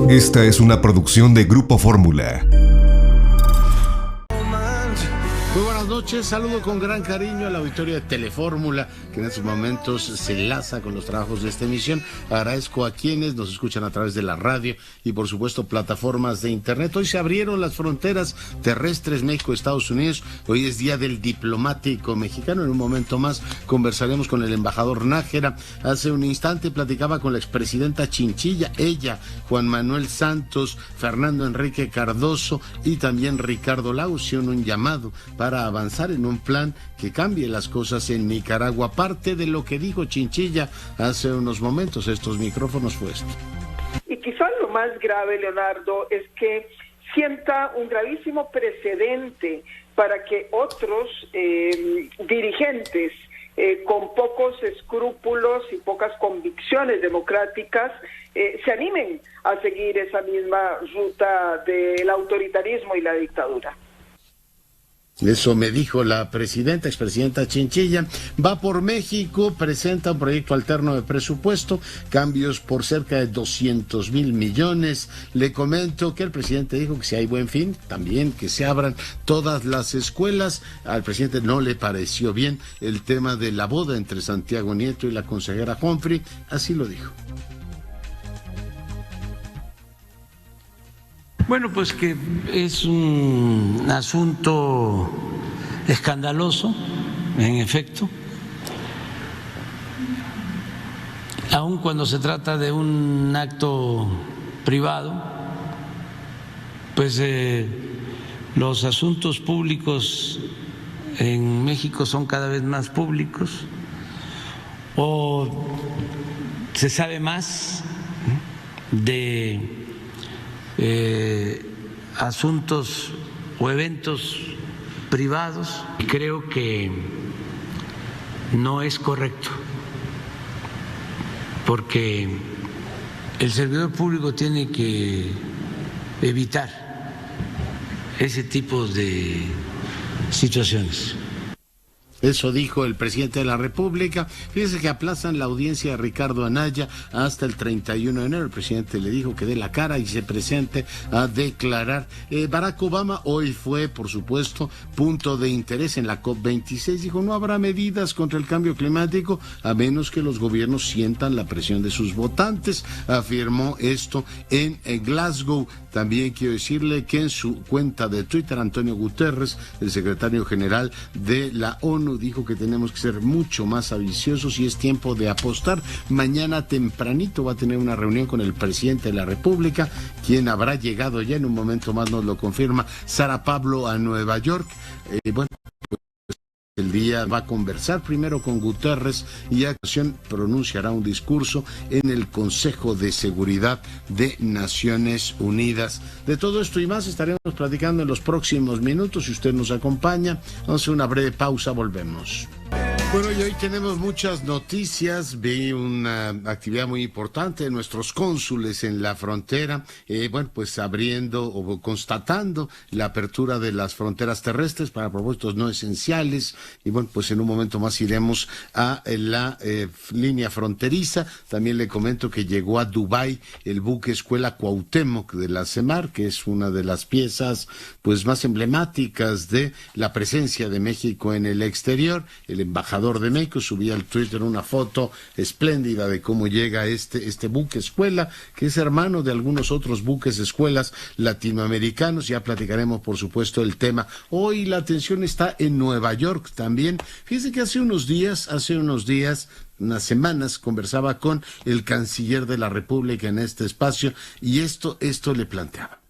Esta es una producción de Grupo Fórmula. Muy buenas noches, saludo con gran cariño al auditorio de Telefórmula, que en estos momentos se enlaza con los trabajos de esta emisión. Agradezco a quienes nos escuchan a través de la radio y por supuesto plataformas de internet. Hoy se abrieron las fronteras terrestres México-Estados Unidos, hoy es Día del Diplomático Mexicano. En un momento más conversaremos con el embajador Nájera. Hace un instante platicaba con la expresidenta Chinchilla, ella, Juan Manuel Santos, Fernando Enrique Cardoso y también Ricardo Lago. Hicieron un llamado para avanzar en un plan que cambie las cosas en Nicaragua. Parte de lo que dijo Chinchilla hace unos momentos, estos micrófonos fue esto. Y quizás lo más grave, Leonardo, es que sienta un gravísimo precedente para que otros dirigentes con pocos escrúpulos y pocas convicciones democráticas se animen a seguir esa misma ruta del autoritarismo y la dictadura. Eso me dijo la expresidenta Chinchilla. Va por México, presenta un proyecto alterno de presupuesto, cambios por cerca de 200,000 millones. Le comento que el presidente dijo que si hay buen fin, también que se abran todas las escuelas. Al presidente no le pareció bien el tema de la boda entre Santiago Nieto y la consejera Humphrey, así lo dijo. Bueno, pues que es un asunto escandaloso, en efecto, aun cuando se trata de un acto privado, pues los asuntos públicos en México son cada vez más públicos, o se sabe más de asuntos o eventos privados. Creo que no es correcto, porque el servidor público tiene que evitar ese tipo de situaciones. Eso dijo el presidente de la República. Fíjese que aplazan la audiencia de Ricardo Anaya hasta el 31 de enero. El presidente le dijo que dé la cara y se presente a declarar. Barack Obama hoy fue, por supuesto, punto de interés en la COP26. Dijo, no habrá medidas contra el cambio climático a menos que los gobiernos sientan la presión de sus votantes. Afirmó esto en Glasgow. También quiero decirle que en su cuenta de Twitter, Antonio Guterres, el secretario general de la ONU, dijo que tenemos que ser mucho más ambiciosos y es tiempo de apostar. Mañana tempranito va a tener una reunión con el presidente de la República, quien habrá llegado ya, en un momento más nos lo confirma Sara Pablo, a Nueva York. El día va a conversar primero con Guterres y a continuación pronunciará un discurso en el Consejo de Seguridad de Naciones Unidas. De todo esto y más estaremos platicando en los próximos minutos. Si usted nos acompaña, vamos a hacer una breve pausa, volvemos. Bueno, y hoy tenemos muchas noticias. Vi una actividad muy importante de nuestros cónsules en la frontera, pues abriendo o constatando la apertura de las fronteras terrestres para propósitos no esenciales. Y bueno, pues en un momento más iremos a la línea fronteriza. También le comento que llegó a Dubái el buque escuela Cuauhtémoc de la CEMAR, que es una de las piezas pues más emblemáticas de la presencia de México en el exterior. El embajador de México subía al Twitter una foto espléndida de cómo llega este buque escuela, que es hermano de algunos otros buques escuelas latinoamericanos. Ya platicaremos, por supuesto, el tema. Hoy la atención está en Nueva York también. Fíjense que hace unos días, unas semanas, conversaba con el canciller de la República en este espacio y esto le planteaba.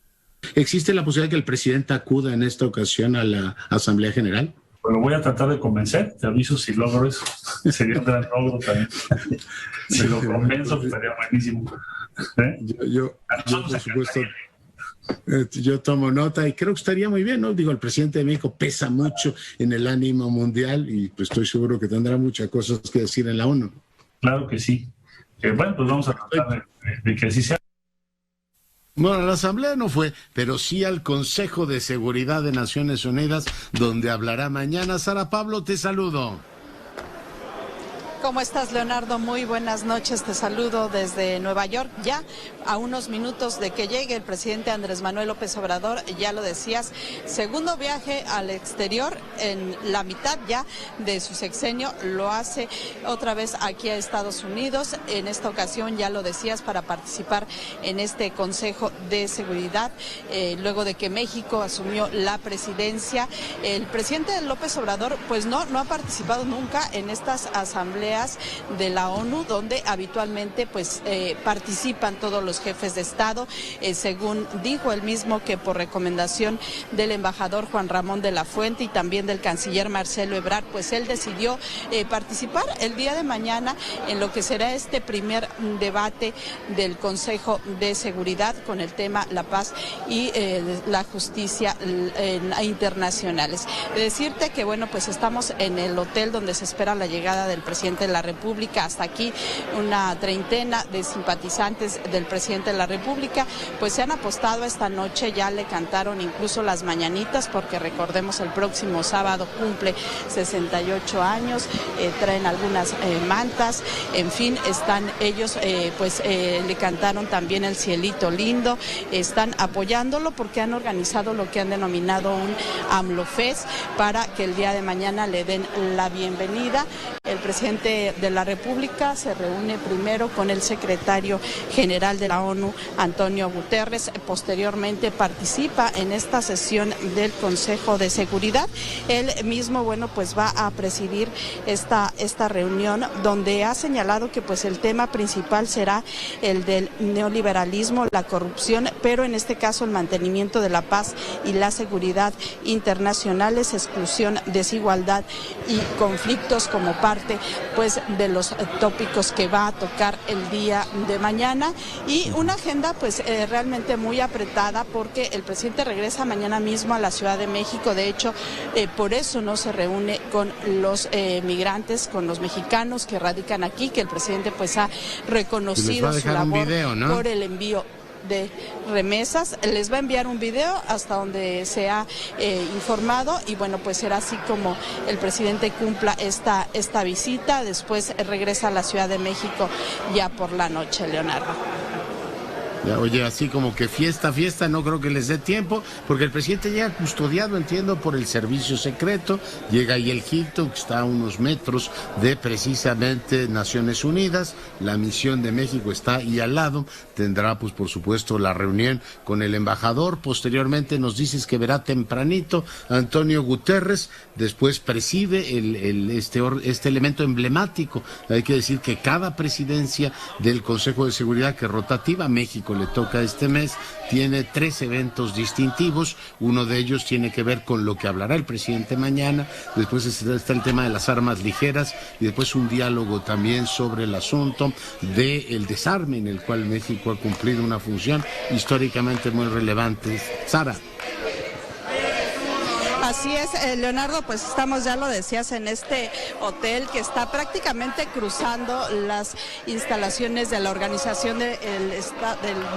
¿Existe la posibilidad que el presidente acuda en esta ocasión a la Asamblea General? Pues lo voy a tratar de convencer, te aviso si logro eso. Sería un gran logro también. Si lo convenzo, pues estaría buenísimo. Yo por supuesto, yo tomo nota y creo que estaría muy bien, ¿no? Digo, el presidente de México pesa mucho en el ánimo mundial y pues estoy seguro que tendrá muchas cosas que decir en la ONU. Claro que sí. Bueno, pues vamos a tratar de que así sea. Bueno, a la Asamblea no fue, pero sí al Consejo de Seguridad de Naciones Unidas, donde hablará mañana. Sara Pablo, te saludo. ¿Cómo estás, Leonardo? Muy buenas noches, te saludo desde Nueva York, ya a unos minutos de que llegue el presidente Andrés Manuel López Obrador, ya lo decías, segundo viaje al exterior en la mitad ya de su sexenio, lo hace otra vez aquí a Estados Unidos, en esta ocasión, ya lo decías, para participar en este Consejo de Seguridad, luego de que México asumió la presidencia. El presidente López Obrador pues no ha participado nunca en estas asambleas de la ONU, donde habitualmente pues participan todos los jefes de Estado, según dijo él mismo que por recomendación del embajador Juan Ramón de la Fuente y también del canciller Marcelo Ebrard, pues él decidió participar el día de mañana en lo que será este primer debate del Consejo de Seguridad con el tema la paz y la justicia internacionales. Decirte que bueno, pues estamos en el hotel donde se espera la llegada del presidente de la República. Hasta aquí una treintena de simpatizantes del presidente de la República pues se han apostado esta noche, ya le cantaron incluso las mañanitas, porque recordemos el próximo sábado cumple 68 años, traen algunas mantas, en fin, están ellos le cantaron también el cielito lindo, están apoyándolo porque han organizado lo que han denominado un AMLOFest para que el día de mañana le den la bienvenida. El presidente de la República se reúne primero con el secretario general de la ONU, Antonio Guterres, posteriormente participa en esta sesión del Consejo de Seguridad. Él mismo, bueno, pues va a presidir esta reunión, donde ha señalado que pues el tema principal será el del neoliberalismo, la corrupción, pero en este caso el mantenimiento de la paz y la seguridad internacionales, exclusión, desigualdad y conflictos como parte pues de los tópicos que va a tocar el día de mañana, y una agenda pues realmente muy apretada, porque el presidente regresa mañana mismo a la Ciudad de México. De hecho, por eso no se reúne con los migrantes, con los mexicanos que radican aquí, que el presidente pues ha reconocido su labor por el envío de remesas. Les va a enviar un video hasta donde se ha informado, y bueno, pues será así como el presidente cumpla esta visita. Después regresa a la Ciudad de México ya por la noche, Leonardo. Oye, así como que fiesta, no creo que les dé tiempo, porque el presidente llega custodiado, entiendo, por el servicio secreto, llega ahí el Hilton, que está a unos metros de precisamente Naciones Unidas, la misión de México está ahí al lado, tendrá pues por supuesto la reunión con el embajador, posteriormente nos dices que verá tempranito Antonio Guterres, después preside este elemento emblemático. Hay que decir que cada presidencia del Consejo de Seguridad, que es rotativa, México le toca este mes, tiene 3 eventos distintivos. Uno de ellos tiene que ver con lo que hablará el presidente mañana, después está el tema de las armas ligeras, y después un diálogo también sobre el asunto del desarme, en el cual México ha cumplido una función históricamente muy relevante. Sara. Así es, Leonardo, pues estamos, ya lo decías, en este hotel que está prácticamente cruzando las instalaciones de la Organización de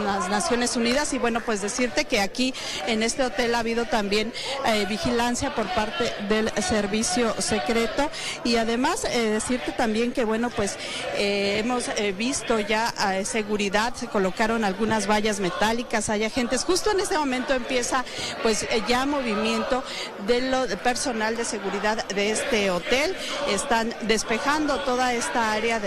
las Naciones Unidas, y bueno, pues decirte que aquí en este hotel ha habido también vigilancia por parte del servicio secreto, y además decirte también que bueno, pues hemos visto ya seguridad, se colocaron algunas vallas metálicas, hay agentes, justo en este momento empieza pues ya movimiento del personal de seguridad de este hotel. Están despejando toda esta área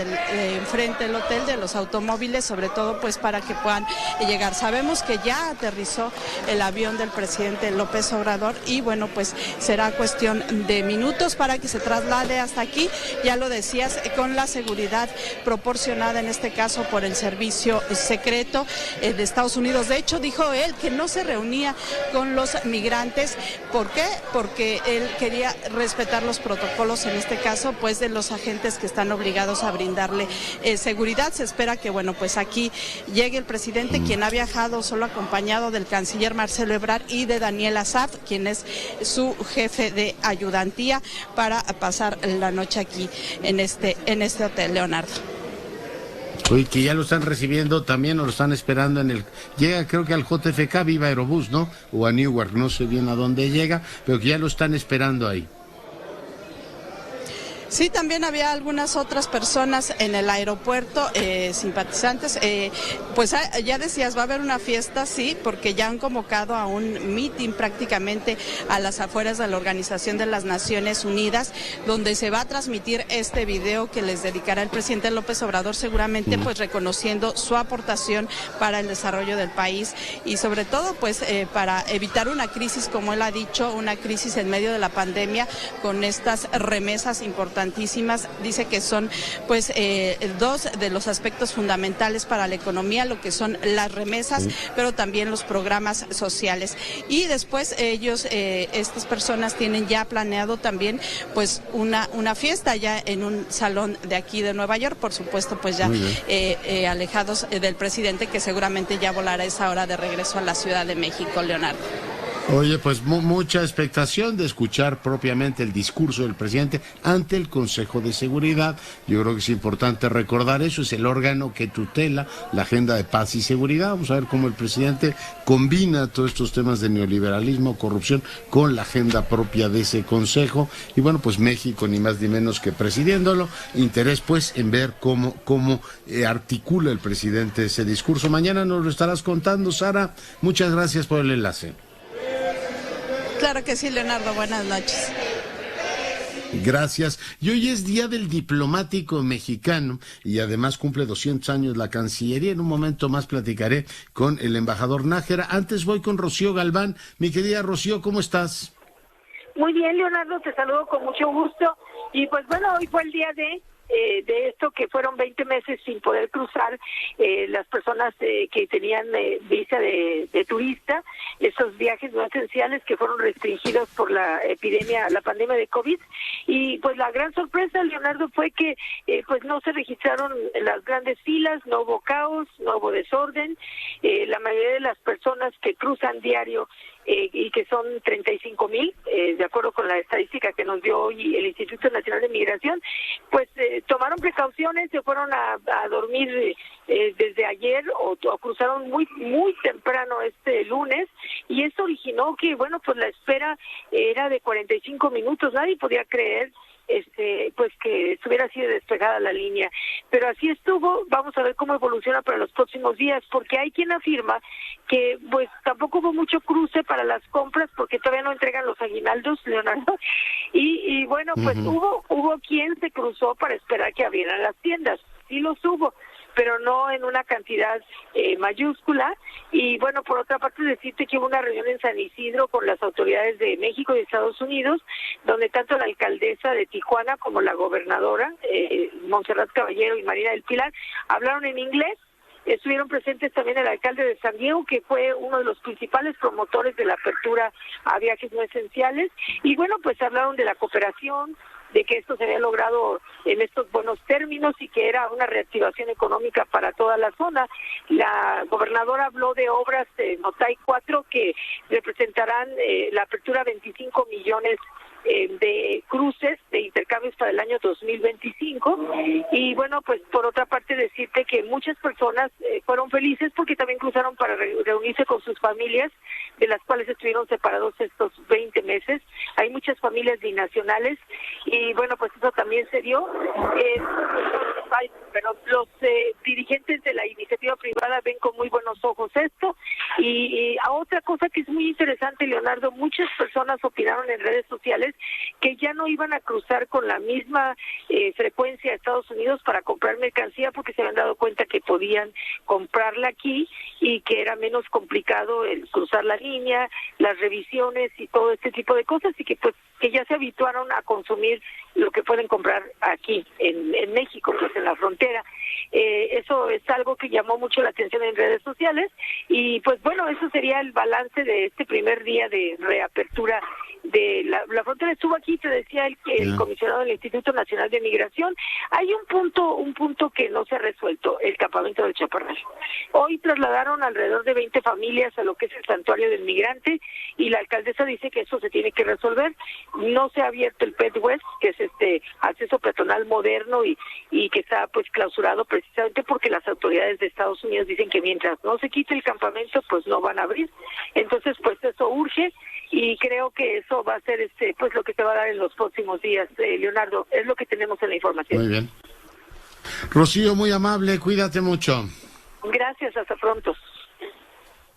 enfrente del hotel de los automóviles, sobre todo pues para que puedan llegar. Sabemos que ya aterrizó el avión del presidente López Obrador, y bueno, pues será cuestión de minutos para que se traslade hasta aquí, ya lo decías, con la seguridad proporcionada en este caso por el servicio secreto de Estados Unidos. De hecho, dijo él que no se reunía con los migrantes. ¿Por qué? Porque él quería respetar los protocolos, en este caso pues de los agentes que están obligados a brindarle seguridad. Se espera que bueno, pues aquí llegue el presidente, quien ha viajado solo acompañado del canciller Marcelo Ebrard y de Daniel Asaf, quien es su jefe de ayudantía, para pasar la noche aquí en este hotel, Leonardo. Oye, que ya lo están recibiendo también, o lo están esperando llega creo que al JFK Viva Aerobús, ¿no? O a Newark, no sé bien a dónde llega, pero que ya lo están esperando ahí. Sí, también había algunas otras personas en el aeropuerto, simpatizantes. Pues ya decías, va a haber una fiesta, sí, porque ya han convocado a un meeting prácticamente a las afueras de la Organización de las Naciones Unidas, donde se va a transmitir este video que les dedicará el presidente López Obrador, seguramente pues reconociendo su aportación para el desarrollo del país y sobre todo pues para evitar una crisis, como él ha dicho, una crisis en medio de la pandemia con estas remesas importantísimas. Dice que son pues dos de los aspectos fundamentales para la economía, lo que son las remesas, pero también los programas sociales. Y después ellos, estas personas tienen ya planeado también pues una fiesta ya en un salón de aquí de Nueva York, por supuesto pues ya alejados del presidente, que seguramente ya volará a esa hora de regreso a la Ciudad de México, Leonardo. Oye, pues mucha expectación de escuchar propiamente el discurso del presidente ante el Consejo de Seguridad. Yo creo que es importante recordar eso, es el órgano que tutela la agenda de paz y seguridad. Vamos a ver cómo el presidente combina todos estos temas de neoliberalismo, corrupción, con la agenda propia de ese Consejo. Y bueno, pues México ni más ni menos que presidiéndolo. Interés pues en ver cómo articula el presidente ese discurso. Mañana nos lo estarás contando, Sara. Muchas gracias por el enlace. Claro que sí, Leonardo, buenas noches. Gracias. Y hoy es Día del Diplomático Mexicano y además cumple 200 años la Cancillería. En un momento más platicaré con el embajador Nájera. Antes voy con Rocío Galván. Mi querida Rocío, ¿cómo estás? Muy bien, Leonardo, te saludo con mucho gusto. Y pues bueno, hoy fue el día de esto, que fueron 20 meses sin poder cruzar las personas que tenían visa de turista, esos viajes no esenciales que fueron restringidos por la pandemia de COVID. Y pues la gran sorpresa, Leonardo, fue que pues no se registraron las grandes filas, no hubo caos, no hubo desorden. La mayoría de las personas que cruzan diario y que son 35,000, de acuerdo con la estadística que nos dio hoy el Instituto Nacional de Migración, pues tomaron precauciones, se fueron a dormir desde ayer o cruzaron muy temprano este lunes, y eso originó que, bueno, pues la espera era de 45 minutos, nadie podía creer pues que estuviera así de despegada la línea, pero así estuvo. Vamos a ver cómo evoluciona para los próximos días, porque hay quien afirma que pues tampoco hubo mucho cruce para las compras porque todavía no entregan los aguinaldos, Leonardo, y bueno, pues hubo quien se cruzó para esperar que abrieran las tiendas, sí los hubo, pero no en una cantidad mayúscula. Y bueno, por otra parte, decirte que hubo una reunión en San Isidro con las autoridades de México y de Estados Unidos, donde tanto la alcaldesa de Tijuana como la gobernadora, Montserrat Caballero y Marina del Pilar, hablaron en inglés. Estuvieron presentes también el alcalde de San Diego, que fue uno de los principales promotores de la apertura a viajes no esenciales. Y bueno, pues hablaron de la cooperación, de que esto se había logrado en estos buenos términos y que era una reactivación económica para toda la zona. La gobernadora habló de obras de Notay 4 que representarán la apertura de 25 millones de cruces, de intercambios para el año 2025. Y bueno, pues por otra parte decirte que muchas personas fueron felices porque también cruzaron para reunirse con sus familias, de las cuales estuvieron separados estos 20 meses. Hay muchas familias binacionales y bueno, pues eso también se dio. Pero los dirigentes de la iniciativa privada ven con muy buenos ojos esto. Y a otra cosa que es muy interesante, Leonardo, muchas personas opinaron en redes sociales que ya no iban a cruzar con la misma frecuencia a Estados Unidos para comprar mercancía, porque se habían dado cuenta que podían comprarla aquí y que era menos complicado el cruzar la línea, las revisiones y todo este tipo de cosas, y que pues que ya se habituaron a consumir lo que pueden comprar aquí en México, pues en la frontera. Eso es algo que llamó mucho la atención en redes sociales y pues bueno, eso sería el balance de este primer día de reapertura de la frontera. Estuvo aquí, te decía el comisionado del Instituto Nacional de Migración. Hay un punto que no se ha resuelto, el campamento del Chaparral. Hoy trasladaron alrededor de 20 familias a lo que es el santuario del migrante y la alcaldesa dice que eso se tiene que resolver. No se ha abierto el Pet West, que es este acceso peatonal moderno y que está pues clausurado precisamente porque las autoridades de Estados Unidos dicen que mientras no se quite el campamento pues no van a abrir. Entonces pues eso urge. y creo que eso va a ser pues lo que se va a dar en los próximos días, Leonardo. Es lo que tenemos en la información. Muy bien. Rocío, muy amable, cuídate mucho. Gracias, hasta pronto.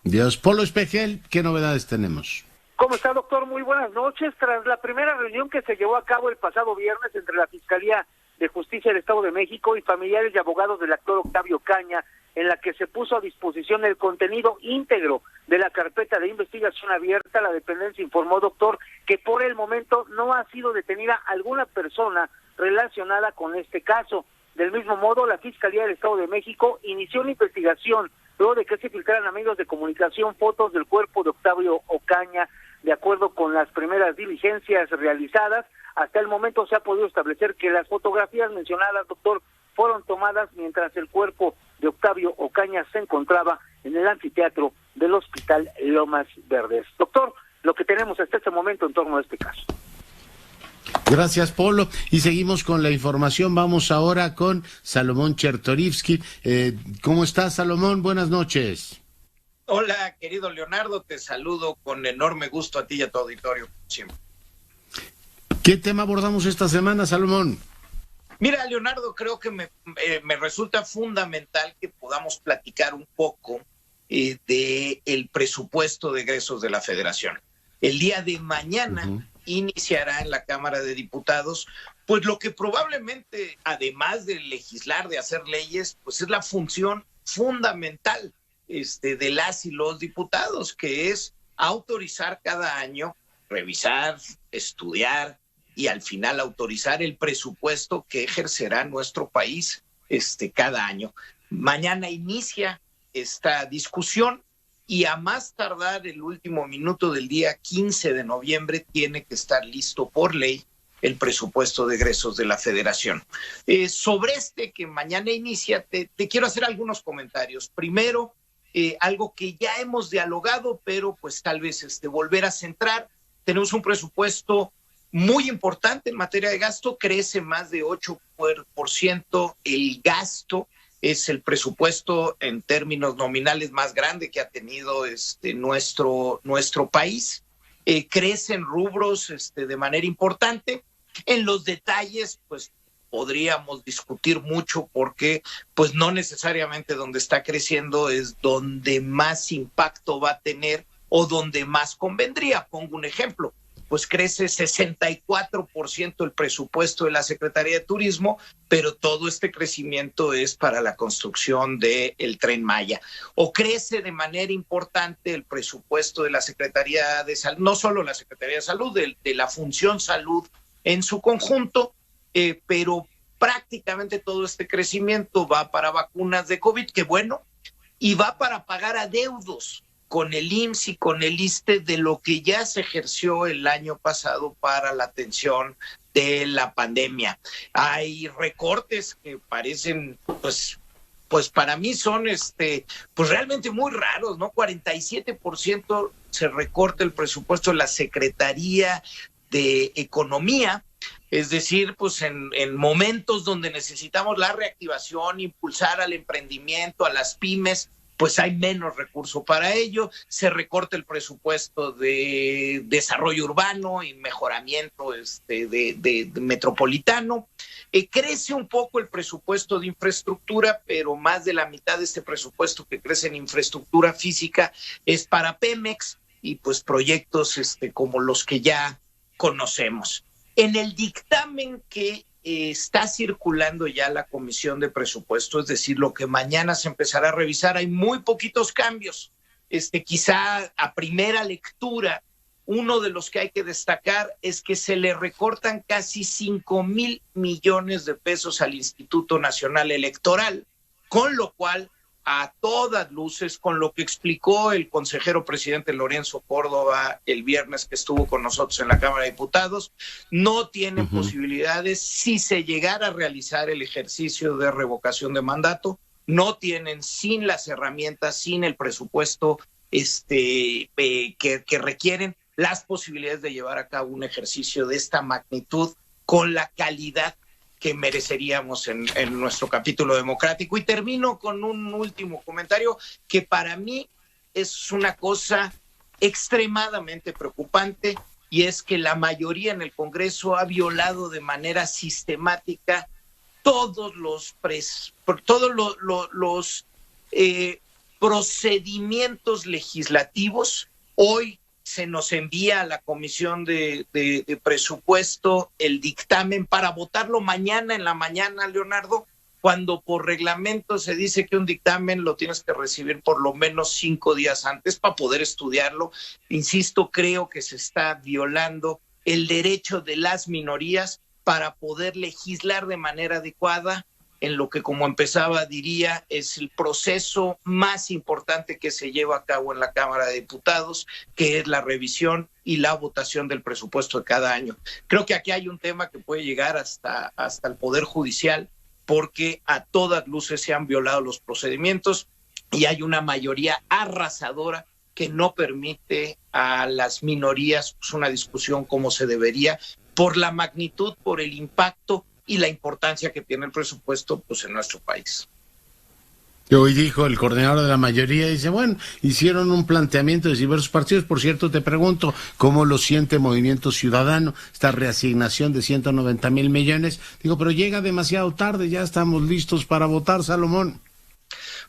Dios. Polo Espejel, ¿qué novedades tenemos? ¿Cómo está, doctor? Muy buenas noches. Tras la primera reunión que se llevó a cabo el pasado viernes entre la Fiscalía de Justicia del Estado de México y familiares y abogados del actor Octavio Ocaña, en la que se puso a disposición el contenido íntegro de la carpeta de investigación abierta, la dependencia informó, doctor, que por el momento no ha sido detenida alguna persona relacionada con este caso. Del mismo modo, la Fiscalía del Estado de México inició una investigación luego de que se filtraran a medios de comunicación fotos del cuerpo de Octavio Ocaña. De acuerdo con las primeras diligencias realizadas, hasta el momento se ha podido establecer que las fotografías mencionadas, doctor, fueron tomadas mientras el cuerpo de Octavio Ocaña se encontraba en el anfiteatro del Hospital Lomas Verdes. Doctor, lo que tenemos hasta este momento en torno a este caso. Gracias, Polo. Y seguimos con la información. Vamos ahora con Salomón Chertorivsky. ¿Cómo estás, Salomón? Buenas noches. Hola, querido Leonardo. Te saludo con enorme gusto a ti y a tu auditorio. Siempre. ¿Qué tema abordamos esta semana, Salomón? Mira, Leonardo, creo que me resulta fundamental que podamos platicar un poco de el presupuesto de egresos de la Federación. El día de mañana iniciará en la Cámara de Diputados, pues lo que probablemente, además de legislar, de hacer leyes, pues es la función fundamental de las y los diputados, que es autorizar cada año, revisar, estudiar y al final autorizar el presupuesto que ejercerá nuestro país cada año. Mañana inicia esta discusión y a más tardar el último minuto del día 15 de noviembre tiene que estar listo por ley el presupuesto de egresos de la Federación. Sobre que mañana inicia, te quiero hacer algunos comentarios. Primero, algo que ya hemos dialogado, pero pues tal vez volver a centrar. Tenemos un presupuesto muy importante en materia de gasto, crece más de 8% el gasto. Es el presupuesto en términos nominales más grande que ha tenido nuestro país. Crece en rubros de manera importante. En los detalles, pues podríamos discutir mucho porque pues no necesariamente donde está creciendo es donde más impacto va a tener o donde más convendría. Pongo un ejemplo. Pues crece 64% el presupuesto de la Secretaría de Turismo, pero todo este crecimiento es para la construcción del Tren Maya. O crece de manera importante el presupuesto de la Secretaría de Salud, no solo la Secretaría de Salud, de la función salud en su conjunto, pero prácticamente todo este crecimiento va para vacunas de COVID, que bueno, y va para pagar adeudos con el IMSS y con el ISSSTE de lo que ya se ejerció el año pasado para la atención de la pandemia. Hay recortes que parecen, pues para mí son pues realmente muy raros, ¿no? 47% se recorta el presupuesto de la Secretaría de Economía, es decir, pues en momentos donde necesitamos la reactivación, impulsar al emprendimiento, a las pymes, pues hay menos recursos para ello. Se recorta el presupuesto de desarrollo urbano y mejoramiento de metropolitano. Crece un poco el presupuesto de infraestructura, pero más de la mitad de este presupuesto que crece en infraestructura física es para Pemex y pues proyectos como los que ya conocemos. En el dictamen que está circulando ya la Comisión de Presupuesto, es decir, lo que mañana se empezará a revisar, hay muy poquitos cambios. Quizá a primera lectura, uno de los que hay que destacar es que se le recortan casi 5,000 millones de pesos al Instituto Nacional Electoral, con lo cual, a todas luces, con lo que explicó el consejero presidente Lorenzo Córdoba el viernes que estuvo con nosotros en la Cámara de Diputados, no tienen posibilidades si se llegara a realizar el ejercicio de revocación de mandato, no tienen sin las herramientas, sin el presupuesto que requieren las posibilidades de llevar a cabo un ejercicio de esta magnitud con la calidad que mereceríamos en nuestro capítulo democrático. Y termino con un último comentario que para mí es una cosa extremadamente preocupante, y es que la mayoría en el Congreso ha violado de manera sistemática todos los procedimientos legislativos. Hoy se nos envía a la Comisión de Presupuesto el dictamen para votarlo mañana en la mañana, Leonardo, cuando por reglamento se dice que un dictamen lo tienes que recibir por lo menos 5 días antes para poder estudiarlo. Insisto, creo que se está violando el derecho de las minorías para poder legislar de manera adecuada en lo que, como empezaba, diría, es el proceso más importante que se lleva a cabo en la Cámara de Diputados, que es la revisión y la votación del presupuesto de cada año. Creo que aquí hay un tema que puede llegar hasta el Poder Judicial, porque a todas luces se han violado los procedimientos y hay una mayoría arrasadora que no permite a las minorías pues, una discusión como se debería, por la magnitud, por el impacto y la importancia que tiene el presupuesto pues, en nuestro país. Hoy dijo el coordinador de la mayoría, dice, bueno, hicieron un planteamiento de diversos partidos. Por cierto, te pregunto, ¿cómo lo siente Movimiento Ciudadano? Esta reasignación de 190,000 millones. Digo, pero llega demasiado tarde, ya estamos listos para votar, Salomón.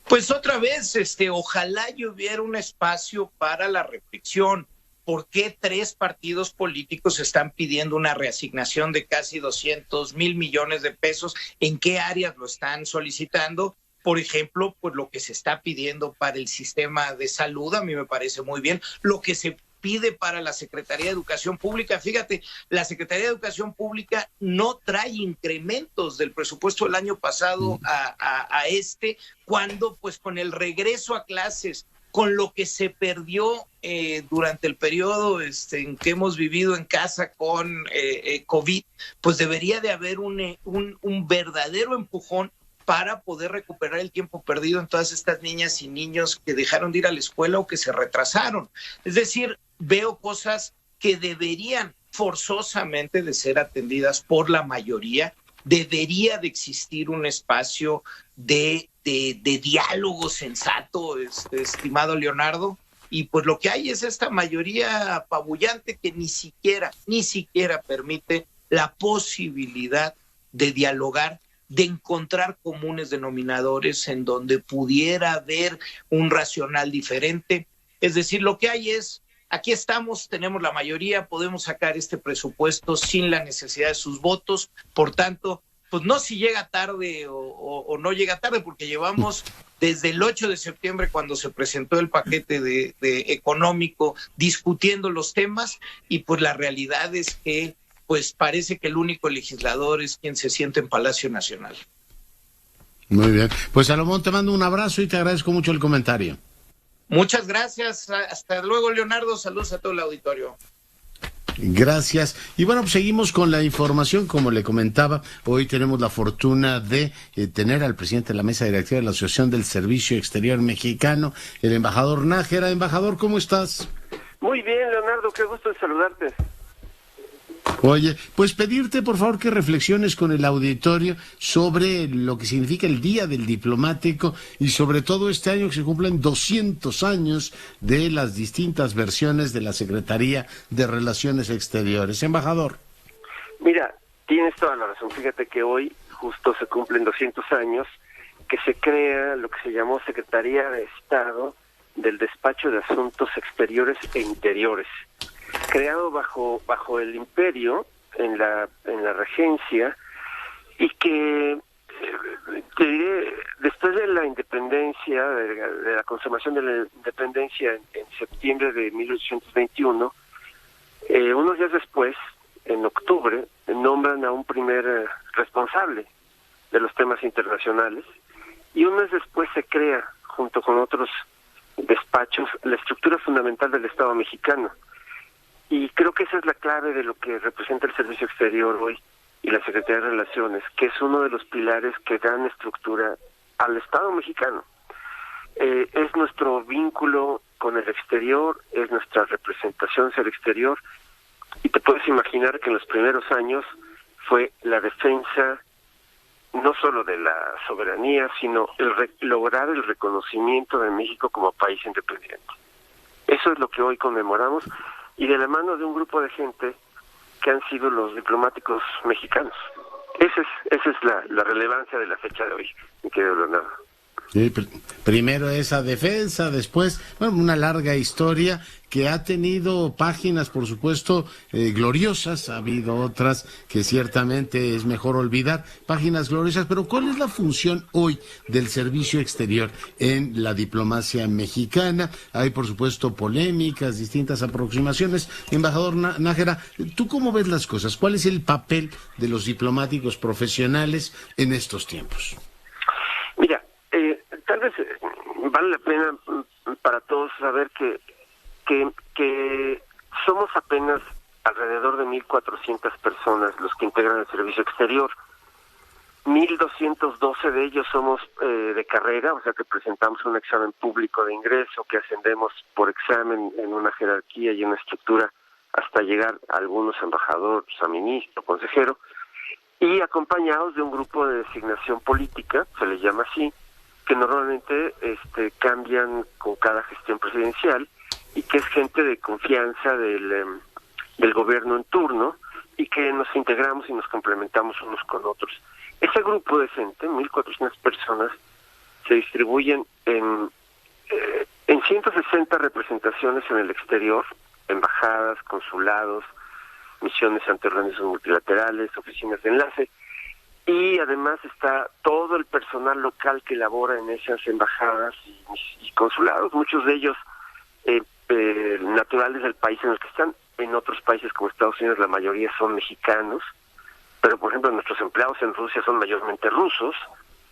Pues otra vez, ojalá hubiera un espacio para la reflexión. ¿Por qué 3 partidos políticos están pidiendo una reasignación de casi 200,000 millones de pesos? ¿En qué áreas lo están solicitando? Por ejemplo, pues lo que se está pidiendo para el sistema de salud, a mí me parece muy bien. Lo que se pide para la Secretaría de Educación Pública, fíjate, la Secretaría de Educación Pública no trae incrementos del presupuesto del año pasado a cuando pues con el regreso a clases, con lo que se perdió durante el periodo en que hemos vivido en casa con COVID, pues debería de haber un verdadero empujón para poder recuperar el tiempo perdido en todas estas niñas y niños que dejaron de ir a la escuela o que se retrasaron. Es decir, veo cosas que deberían forzosamente de ser atendidas por la mayoría. Debería de existir un espacio de diálogo sensato, estimado Leonardo, y pues lo que hay es esta mayoría apabullante que ni siquiera permite la posibilidad de dialogar, de encontrar comunes denominadores en donde pudiera haber un racional diferente. Es decir, lo que hay es, aquí estamos, tenemos la mayoría, podemos sacar este presupuesto sin la necesidad de sus votos, por tanto, pues no si llega tarde o no llega tarde, porque llevamos desde el 8 de septiembre, cuando se presentó el paquete de económico, discutiendo los temas, y pues la realidad es que pues parece que el único legislador es quien se siente en Palacio Nacional. Muy bien. Pues Salomón, te mando un abrazo y te agradezco mucho el comentario. Muchas gracias. Hasta luego, Leonardo. Saludos a todo el auditorio. Gracias. Y bueno, pues seguimos con la información. Como le comentaba, hoy tenemos la fortuna de tener al presidente de la mesa directiva de la Asociación del Servicio Exterior Mexicano, el embajador Nájera. Embajador, ¿cómo estás? Muy bien, Leonardo, qué gusto de saludarte. Oye, pues pedirte por favor que reflexiones con el auditorio sobre lo que significa el Día del Diplomático y sobre todo este año que se cumplen 200 años de las distintas versiones de la Secretaría de Relaciones Exteriores. Embajador. Mira, tienes toda la razón. Fíjate que hoy justo se cumplen 200 años que se crea lo que se llamó Secretaría de Estado del Despacho de Asuntos Exteriores e Interiores, creado bajo el imperio en la regencia, y que te diré, después de la independencia, de la consumación de la independencia en septiembre de 1821, unos días después, en octubre, nombran a un primer responsable de los temas internacionales, y un mes después se crea, junto con otros despachos, la estructura fundamental del Estado mexicano. Y creo que esa es la clave de lo que representa el Servicio Exterior hoy y la Secretaría de Relaciones, que es uno de los pilares que dan estructura al Estado mexicano. Es nuestro vínculo con el exterior, es nuestra representación hacia el exterior, y te puedes imaginar que en los primeros años fue la defensa no solo de la soberanía, sino lograr el reconocimiento de México como país independiente. Es Eso es lo que hoy conmemoramos, y de la mano de un grupo de gente que han sido los diplomáticos mexicanos. Esa es la relevancia de la fecha de hoy, mi querido Leonardo. Sí, primero esa defensa, después, bueno, una larga historia que ha tenido páginas, por supuesto, gloriosas. Ha habido otras que ciertamente es mejor olvidar, páginas gloriosas, pero ¿cuál es la función hoy del servicio exterior en la diplomacia mexicana? Hay, por supuesto, polémicas, distintas aproximaciones. Embajador Nájera, ¿tú cómo ves las cosas? ¿Cuál es el papel de los diplomáticos profesionales en estos tiempos? Mira, tal vez vale la pena para todos saber que somos apenas alrededor de 1,400 personas los que integran el servicio exterior. 1,212 de ellos somos de carrera, o sea que presentamos un examen público de ingreso, que ascendemos por examen en una jerarquía y una estructura hasta llegar a algunos embajadores, a ministro, consejero, y acompañados de un grupo de designación política, se les llama así, que normalmente cambian con cada gestión presidencial, y que es gente de confianza del gobierno en turno, y que nos integramos y nos complementamos unos con otros. Ese grupo de gente, 1,400 personas, se distribuyen en 160 representaciones en el exterior, embajadas, consulados, misiones ante organismos multilaterales, oficinas de enlace, y además está todo el personal local que labora en esas embajadas y consulados, muchos de ellos naturales del país en el que están. En otros países como Estados Unidos la mayoría son mexicanos, pero por ejemplo nuestros empleados en Rusia son mayormente rusos,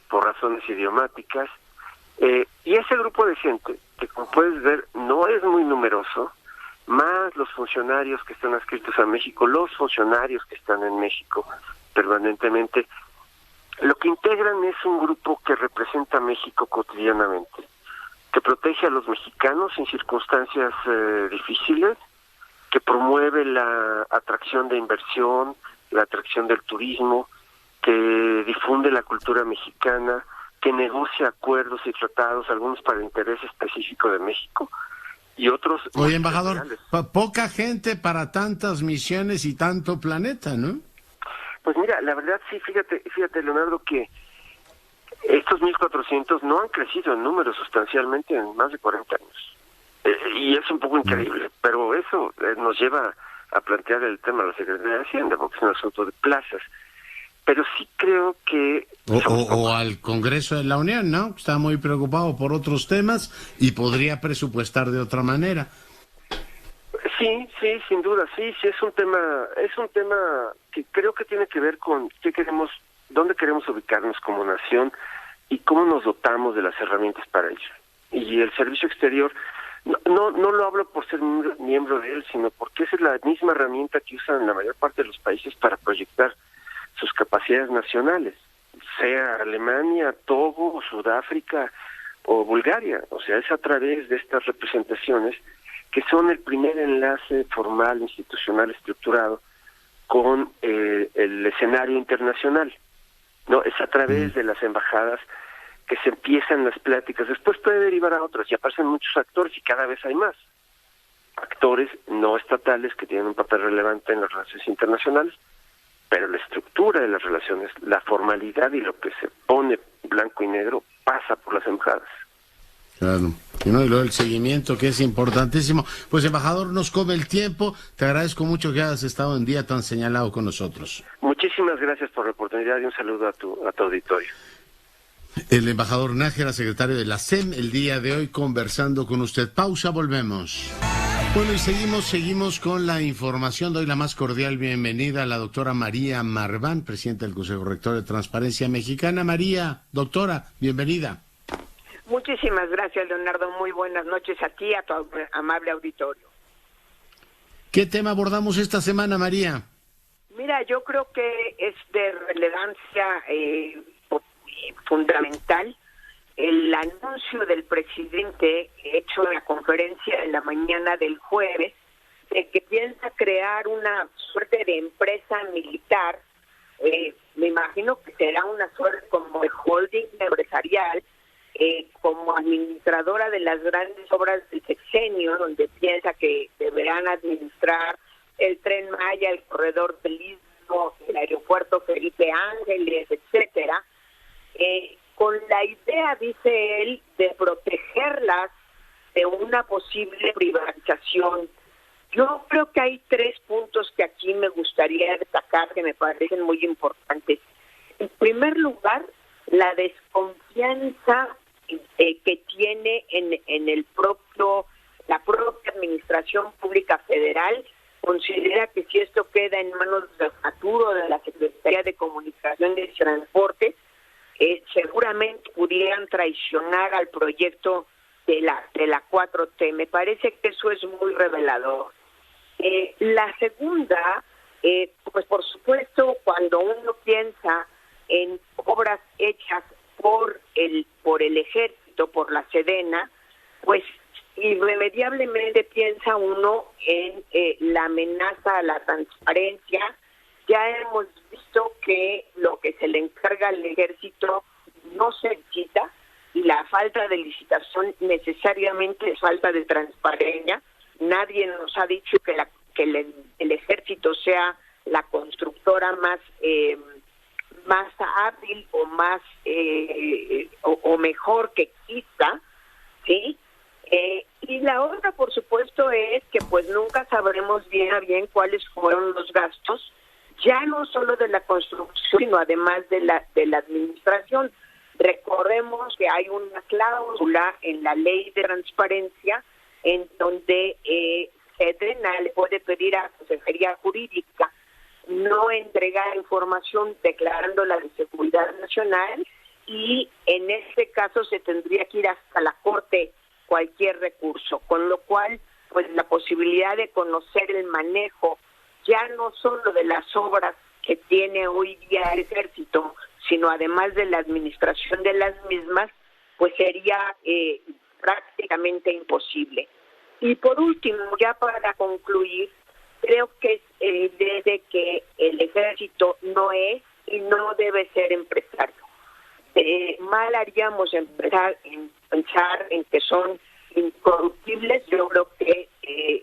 por razones idiomáticas, y ese grupo de gente, que como puedes ver no es muy numeroso, más los funcionarios que están adscritos a México, los funcionarios que están en México permanentemente, lo que integran es un grupo que representa a México cotidianamente, que protege a los mexicanos en circunstancias difíciles, que promueve la atracción de inversión, la atracción del turismo, que difunde la cultura mexicana, que negocia acuerdos y tratados, algunos para interés específico de México y otros... Oye, embajador, poca gente para tantas misiones y tanto planeta, ¿no? Pues mira, la verdad sí, fíjate Leonardo, que estos 1,400 no han crecido en número sustancialmente en más de 40 años. Y es un poco increíble, pero eso nos lleva a plantear el tema de la Secretaría de Hacienda, porque es un asunto de plazas. Pero sí creo que... O al Congreso de la Unión, ¿no? Está muy preocupado por otros temas y podría presupuestar de otra manera. Sí, sin duda, sí, es un tema que creo que tiene que ver con dónde queremos ubicarnos como nación y cómo nos dotamos de las herramientas para ello. Y el servicio exterior, no lo hablo por ser miembro de él, sino porque esa es la misma herramienta que usan la mayor parte de los países para proyectar sus capacidades nacionales, sea Alemania, Togo, Sudáfrica o Bulgaria. O sea, es a través de estas representaciones que son el primer enlace formal, institucional, estructurado con el escenario internacional. No, es a través de las embajadas que se empiezan las pláticas. Después puede derivar a otras y aparecen muchos actores y cada vez hay más actores no estatales que tienen un papel relevante en las relaciones internacionales, pero la estructura de las relaciones, la formalidad y lo que se pone blanco y negro pasa por las embajadas. Claro, y luego el seguimiento, que es importantísimo. Pues, embajador, nos come el tiempo. Te agradezco mucho que hayas estado en día tan señalado con nosotros. Muchísimas gracias por la oportunidad y un saludo a tu auditorio. El embajador Nájera, secretario de la SEM, el día de hoy conversando con usted. Pausa, volvemos. Bueno, y seguimos con la información. Doy la más cordial bienvenida a la doctora María Marván, presidenta del Consejo Rector de Transparencia Mexicana. María, doctora, bienvenida. Muchísimas gracias, Leonardo. Muy buenas noches a ti y a tu amable auditorio. ¿Qué tema abordamos esta semana, María? Mira, yo creo que es de relevancia fundamental el anuncio del presidente hecho en la conferencia de la mañana del jueves de que piensa crear una suerte de empresa militar. Me imagino que será una suerte como de holding empresarial como administradora de las grandes obras del sexenio, donde piensa que deberán administrar el Tren Maya, el corredor del Istmo, el aeropuerto Felipe Ángeles, etcétera, con la idea, dice él, de protegerlas de una posible privatización. Yo creo que hay 3 puntos que aquí me gustaría destacar que me parecen muy importantes. En primer lugar, la desconfianza que tiene en la propia Administración Pública Federal. Considera que si esto queda en manos de Arturo, de la Secretaría de Comunicaciones y Transportes, seguramente pudieran traicionar al proyecto de la 4T. Me parece que eso es muy revelador. La segunda, pues por supuesto, cuando uno piensa en obras hechas por el Ejército, por la Sedena, pues irremediablemente piensa uno en la amenaza a la transparencia. Ya hemos visto que lo que se le encarga al Ejército no se licita, y la falta de licitación necesariamente es falta de transparencia. Nadie nos ha dicho que el Ejército sea la constructora más hábil o más o mejor que exista, ¿sí? Y la otra, por supuesto, es que pues nunca sabremos bien a bien cuáles fueron los gastos, ya no solo de la construcción, sino además de la administración. Recordemos que hay una cláusula en la ley de transparencia en donde Sedena le puede pedir a la Consejería Jurídica no entregar información declarándola de seguridad nacional, y en este caso se tendría que ir hasta la Corte cualquier recurso, con lo cual pues la posibilidad de conocer el manejo ya no solo de las obras que tiene hoy día el Ejército, sino además de la administración de las mismas, pues sería prácticamente imposible. Y por último, ya para concluir, creo que es evidente que el Ejército no es y no debe ser empresario. Mal haríamos pensar en que son incorruptibles. Yo creo que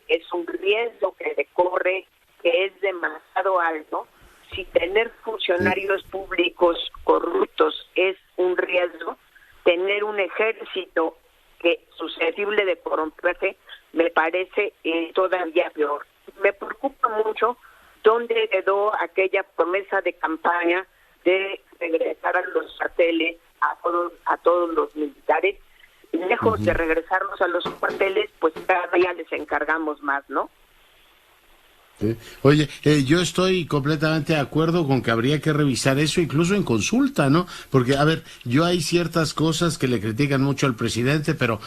es un riesgo que se corre, que es demasiado alto. Si tener funcionarios públicos corruptos es un riesgo, tener un ejército que es susceptible de corromperse me parece todavía peor. Me preocupa mucho dónde quedó aquella promesa de campaña de regresar a los cuarteles a todos los militares. Lejos de regresarnos a los cuarteles, pues cada día les encargamos más, ¿no? Sí. Oye, yo estoy completamente de acuerdo con que habría que revisar eso incluso en consulta, ¿no? Porque, a ver, yo hay ciertas cosas que le critican mucho al presidente, pero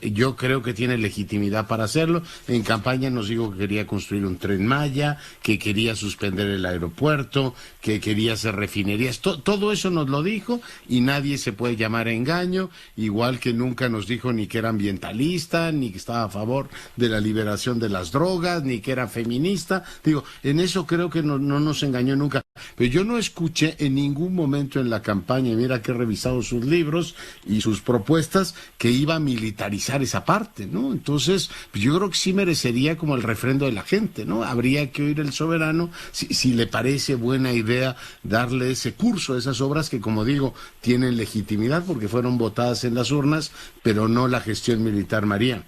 yo creo que tiene legitimidad para hacerlo. En campaña nos dijo que quería construir un Tren Maya, que quería suspender el aeropuerto, que quería hacer refinerías. Todo eso nos lo dijo y nadie se puede llamar a engaño, igual que nunca nos dijo ni que era ambientalista, ni que estaba a favor de la liberación de las drogas, ni que era feminista. Digo, en eso creo que no nos engañó nunca. Pero yo no escuché en ningún momento en la campaña, y mira que he revisado sus libros y sus propuestas, que iba a militarizar esa parte, ¿no? Entonces, pues yo creo que sí merecería como el refrendo de la gente, ¿no? Habría que oír el soberano si le parece buena idea darle ese curso a esas obras que, como digo, tienen legitimidad porque fueron votadas en las urnas, pero no la gestión militar, María.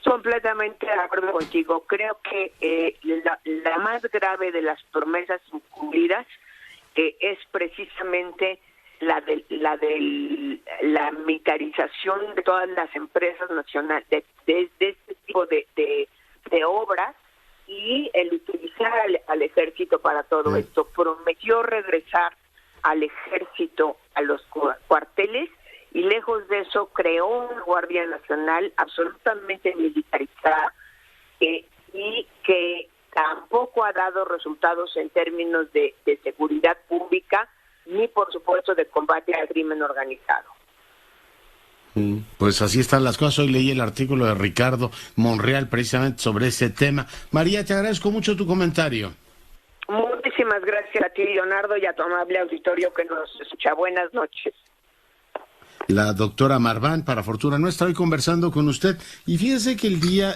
Completamente de acuerdo contigo. Creo que la más grave de las promesas incumplidas es precisamente la la militarización de todas las empresas nacionales, de este tipo de obras, y el utilizar al ejército para todo esto. Prometió regresar al ejército a los cuarteles, y lejos de eso creó una Guardia Nacional absolutamente militarizada y que tampoco ha dado resultados en términos de seguridad pública ni, por supuesto, de combate al crimen organizado. Pues así están las cosas. Hoy leí el artículo de Ricardo Monreal precisamente sobre ese tema. María, te agradezco mucho tu comentario. Muchísimas gracias a ti, Leonardo, y a tu amable auditorio que nos escucha. Buenas noches. la doctora Marván, para fortuna nuestra, hoy conversando con usted. Y fíjese que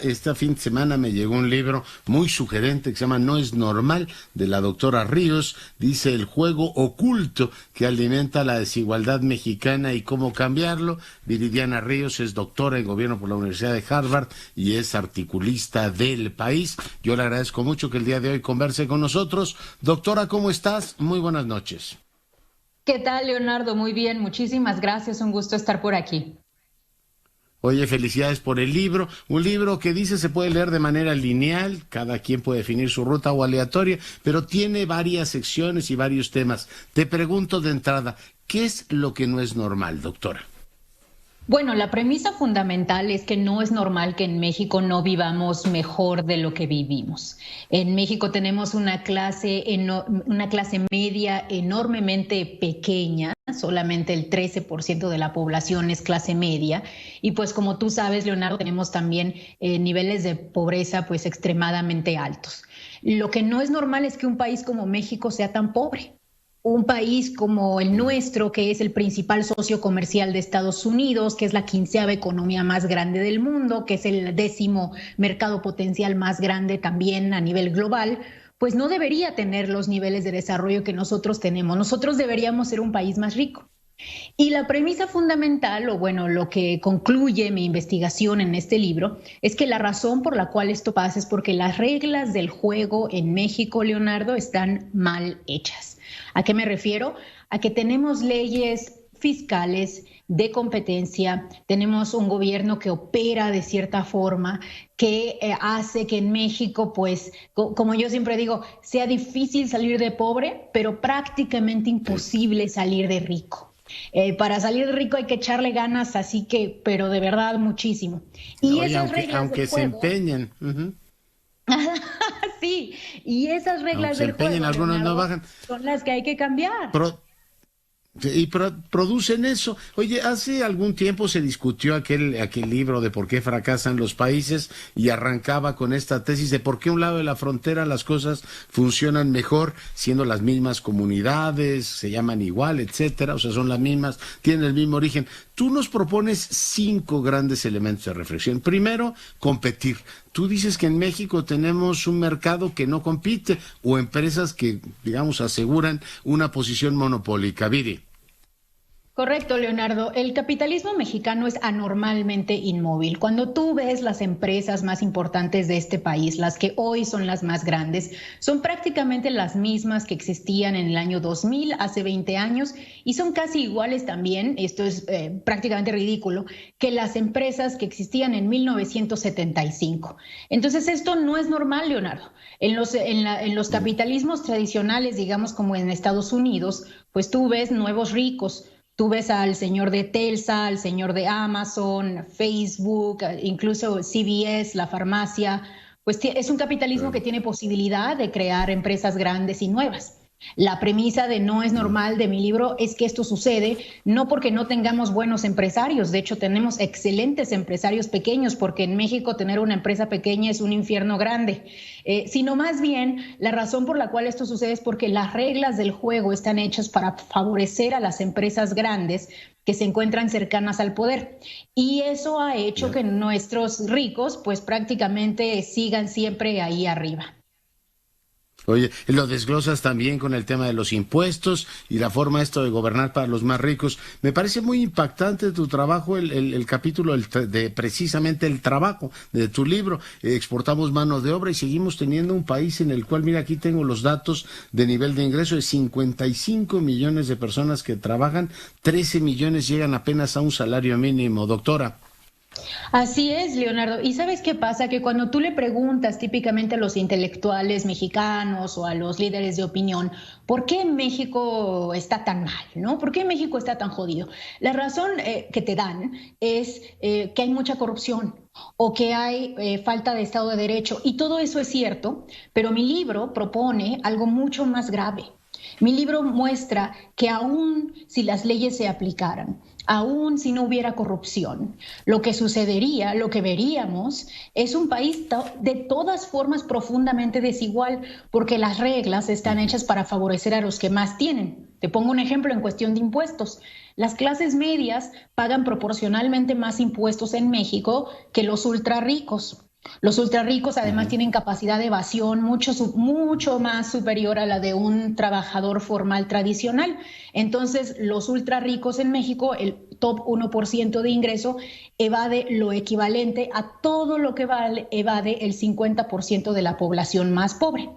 este fin de semana me llegó un libro muy sugerente que se llama No es normal, de la doctora Ríos. Dice el juego oculto que alimenta la desigualdad mexicana y cómo cambiarlo. Viridiana Ríos es doctora en gobierno por la Universidad de Harvard y es articulista del País. Yo le agradezco mucho que el día de hoy converse con nosotros. Doctora, ¿cómo estás? Muy buenas noches. ¿Qué tal, Leonardo? Muy bien, muchísimas gracias, un gusto estar por aquí. Oye, felicidades por el libro, un libro que dice se puede leer de manera lineal, cada quien puede definir su ruta o aleatoria, pero tiene varias secciones y varios temas. Te pregunto de entrada, ¿qué es lo que no es normal, doctora? Bueno, la premisa fundamental es que no es normal que en México no vivamos mejor de lo que vivimos. En México tenemos una clase media enormemente pequeña, solamente el 13% de la población es clase media, y pues como tú sabes, Leonardo, tenemos también niveles de pobreza pues extremadamente altos. Lo que no es normal es que un país como México sea tan pobre. Un país como el nuestro, que es el principal socio comercial de Estados Unidos, que es la 15ª economía más grande del mundo, que es el 10º mercado potencial más grande también a nivel global, pues no debería tener los niveles de desarrollo que nosotros tenemos. Nosotros deberíamos ser un país más rico. Y la premisa fundamental, o bueno, lo que concluye mi investigación en este libro, es que la razón por la cual esto pasa es porque las reglas del juego en México, Leonardo, están mal hechas. ¿A qué me refiero? A que tenemos leyes fiscales de competencia, tenemos un gobierno que opera de cierta forma, que hace que en México, pues, como yo siempre digo, sea difícil salir de pobre, pero prácticamente imposible salir de rico. Para salir de rico hay que echarle ganas, así que, pero de verdad muchísimo. Y oye, esas reglas aunque del se juego, empeñen. sí, y esas reglas del juego, algunos no bajan. Son las que hay que cambiar. Producen eso. Oye, hace algún tiempo se discutió aquel libro de por qué fracasan los países y arrancaba con esta tesis de por qué a un lado de la frontera las cosas funcionan mejor siendo las mismas comunidades, se llaman igual, etcétera, o sea, son las mismas, tienen el mismo origen. Tú nos propones 5 grandes elementos de reflexión. Primero, competir. Tú dices que en México tenemos un mercado que no compite o empresas que, digamos, aseguran una posición monopólica. Viri. Correcto, Leonardo. El capitalismo mexicano es anormalmente inmóvil. Cuando tú ves las empresas más importantes de este país, las que hoy son las más grandes, son prácticamente las mismas que existían en el año 2000, hace 20 años, y son casi iguales también, esto es prácticamente ridículo, que las empresas que existían en 1975. Entonces, esto no es normal, Leonardo. En los capitalismos tradicionales, digamos como en Estados Unidos, pues tú ves nuevos ricos. Tú ves al señor de Telsa, al señor de Amazon, Facebook, incluso CVS, la farmacia. Pues es un capitalismo que tiene posibilidad de crear empresas grandes y nuevas. La premisa de No es normal de mi libro es que esto sucede no porque no tengamos buenos empresarios, de hecho tenemos excelentes empresarios pequeños, porque en México tener una empresa pequeña es un infierno grande, sino más bien la razón por la cual esto sucede es porque las reglas del juego están hechas para favorecer a las empresas grandes que se encuentran cercanas al poder, y eso ha hecho que nuestros ricos pues prácticamente sigan siempre ahí arriba. Oye, lo desglosas también con el tema de los impuestos y la forma esto de gobernar para los más ricos. Me parece muy impactante tu trabajo, el capítulo de precisamente el trabajo de tu libro. Exportamos mano de obra y seguimos teniendo un país en el cual, mira, aquí tengo los datos de nivel de ingreso de 55 millones de personas que trabajan, 13 millones llegan apenas a un salario mínimo, doctora. Así es, Leonardo. ¿Y sabes qué pasa? Que cuando tú le preguntas típicamente a los intelectuales mexicanos o a los líderes de opinión, ¿por qué México está tan mal? ¿No? ¿Por qué México está tan jodido? La razón que te dan es que hay mucha corrupción o que hay falta de Estado de Derecho, y todo eso es cierto, pero mi libro propone algo mucho más grave. Mi libro muestra que aún si las leyes se aplicaran, aún si no hubiera corrupción, lo que sucedería, lo que veríamos, es un país de todas formas profundamente desigual, porque las reglas están hechas para favorecer a los que más tienen. Te pongo un ejemplo en cuestión de impuestos. Las clases medias pagan proporcionalmente más impuestos en México que los ultrarricos. Los ultrarricos además tienen capacidad de evasión mucho más superior a la de un trabajador formal tradicional. Entonces, los ultrarricos en México, el top 1% de ingreso, evade lo equivalente a todo lo que evade el 50% de la población más pobre.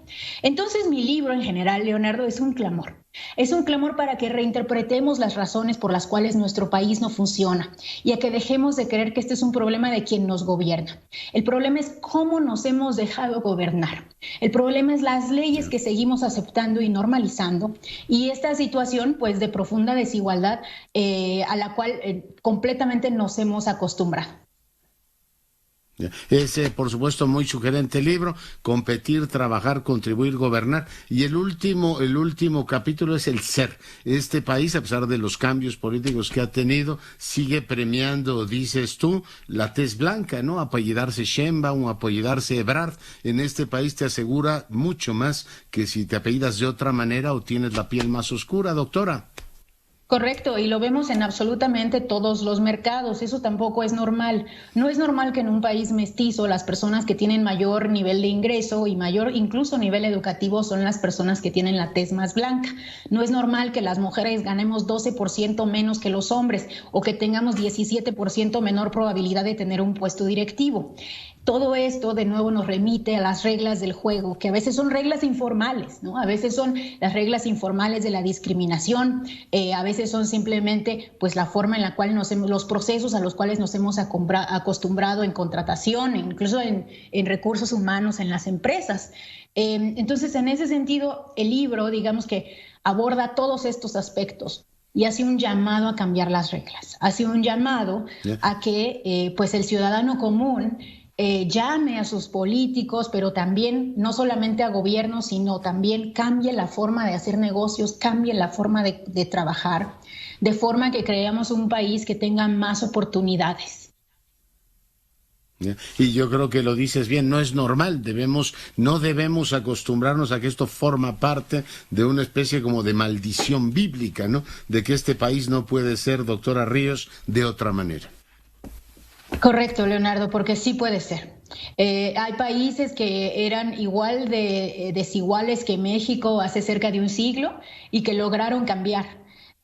Entonces, mi libro en general, Leonardo, es un clamor. Es un clamor para que reinterpretemos las razones por las cuales nuestro país no funciona y a que dejemos de creer que este es un problema de quien nos gobierna. El problema es cómo nos hemos dejado gobernar. El problema es las leyes que seguimos aceptando y normalizando, y esta situación pues de profunda desigualdad a la cual completamente nos hemos acostumbrado. Es, por supuesto, muy sugerente el libro, Competir, Trabajar, Contribuir, Gobernar. Y el último capítulo es el ser. Este país, a pesar de los cambios políticos que ha tenido, sigue premiando, dices tú, la tez blanca, ¿no? Apellidarse Sheinbaum o apellidarse Ebrard. En este país te asegura mucho más que si te apellidas de otra manera o tienes la piel más oscura, doctora. Correcto, y lo vemos en absolutamente todos los mercados. Eso tampoco es normal. No es normal que en un país mestizo las personas que tienen mayor nivel de ingreso y mayor incluso nivel educativo son las personas que tienen la tez más blanca. No es normal que las mujeres ganemos 12% menos que los hombres o que tengamos 17% menor probabilidad de tener un puesto directivo. Todo esto, de nuevo, nos remite a las reglas del juego, que a veces son reglas informales, ¿no? A veces son las reglas informales de la discriminación, a veces son simplemente pues la forma en la cual los procesos a los cuales nos hemos acostumbrado en contratación, incluso en recursos humanos en las empresas. Entonces, en ese sentido, el libro, digamos que aborda todos estos aspectos y hace un llamado a cambiar las reglas, hace un llamado a que pues el ciudadano común llame a sus políticos, pero también no solamente a gobiernos, sino también cambie la forma de hacer negocios, cambie la forma de trabajar, de forma que creamos un país que tenga más oportunidades. Y yo creo que lo dices bien, no es normal, no debemos acostumbrarnos a que esto forma parte de una especie como de maldición bíblica, ¿no? De que este país no puede ser, doctora Ríos, de otra manera. Correcto, Leonardo, porque sí puede ser. Hay países que eran igual de desiguales que México hace cerca de un siglo y que lograron cambiar.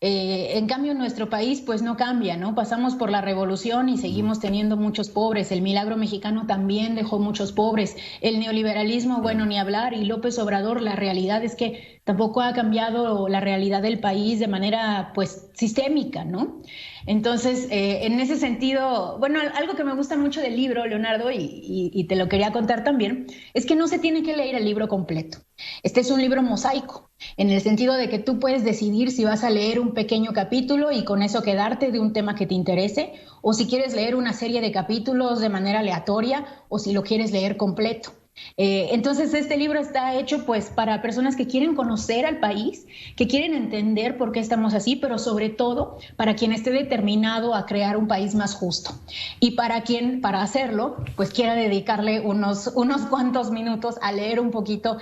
En cambio, en nuestro país pues no cambia, ¿no? Pasamos por la revolución y seguimos teniendo muchos pobres. El milagro mexicano también dejó muchos pobres. El neoliberalismo, bueno, ni hablar. Y López Obrador, la realidad es que tampoco ha cambiado la realidad del país de manera pues sistémica, ¿no? Entonces, en ese sentido, bueno, algo que me gusta mucho del libro, Leonardo, y te lo quería contar también, es que no se tiene que leer el libro completo. Este es un libro mosaico, en el sentido de que tú puedes decidir si vas a leer un pequeño capítulo y con eso quedarte de un tema que te interese, o si quieres leer una serie de capítulos de manera aleatoria, o si lo quieres leer completo. Entonces este libro está hecho pues para personas que quieren conocer al país, que quieren entender por qué estamos así, pero sobre todo para quien esté determinado a crear un país más justo y para quien para hacerlo pues quiera dedicarle unos cuantos minutos a leer un poquito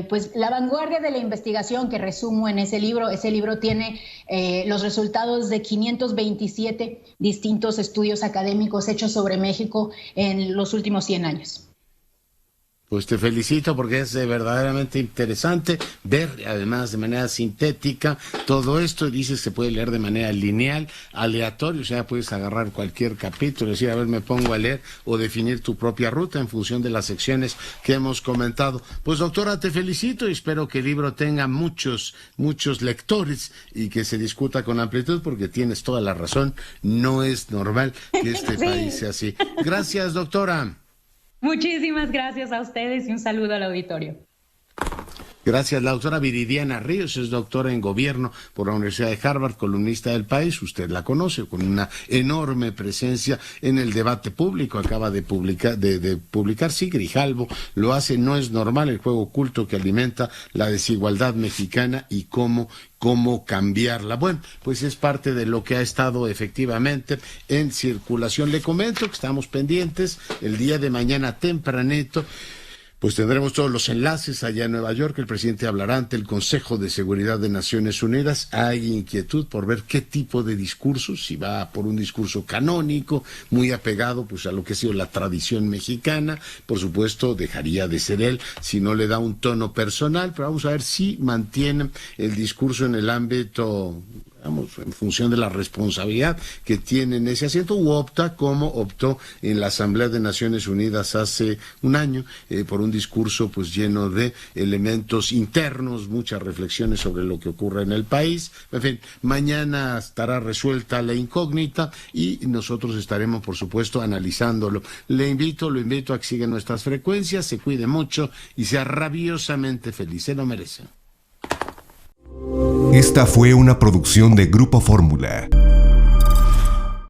pues la vanguardia de la investigación que resumo en ese libro. Ese libro tiene los resultados de 527 distintos estudios académicos hechos sobre México en los últimos 100 años. Pues te felicito porque es verdaderamente interesante ver, además de manera sintética, todo esto. Dices que se puede leer de manera lineal, aleatoria, o sea, puedes agarrar cualquier capítulo, decir, a ver, me pongo a leer, o definir tu propia ruta en función de las secciones que hemos comentado. Pues doctora, te felicito y espero que el libro tenga muchos lectores y que se discuta con amplitud, porque tienes toda la razón, no es normal que este país sea así. Gracias, doctora. Muchísimas gracias a ustedes y un saludo al auditorio. Gracias. La doctora Viridiana Ríos es doctora en gobierno por la Universidad de Harvard, columnista del País. Usted la conoce, con una enorme presencia en el debate público. Acaba de publicar, sí, Grijalvo lo hace. No es normal, el juego oculto que alimenta la desigualdad mexicana y cómo cambiarla. Bueno, pues es parte de lo que ha estado efectivamente en circulación. Le comento que estamos pendientes el día de mañana tempranito. Pues tendremos todos los enlaces allá en Nueva York. El presidente hablará ante el Consejo de Seguridad de Naciones Unidas. Hay inquietud por ver qué tipo de discursos, si va por un discurso canónico, muy apegado pues a lo que ha sido la tradición mexicana. Por supuesto, dejaría de ser él si no le da un tono personal, pero vamos a ver si mantiene el discurso en el ámbito, en función de la responsabilidad que tiene en ese asiento, u opta como optó en la Asamblea de Naciones Unidas hace un año, por un discurso pues lleno de elementos internos, muchas reflexiones sobre lo que ocurre en el país. En fin, mañana estará resuelta la incógnita y nosotros estaremos, por supuesto, analizándolo. Lo invito a que siga nuestras frecuencias, se cuide mucho y sea rabiosamente feliz, se lo merece. Esta fue una producción de Grupo Fórmula.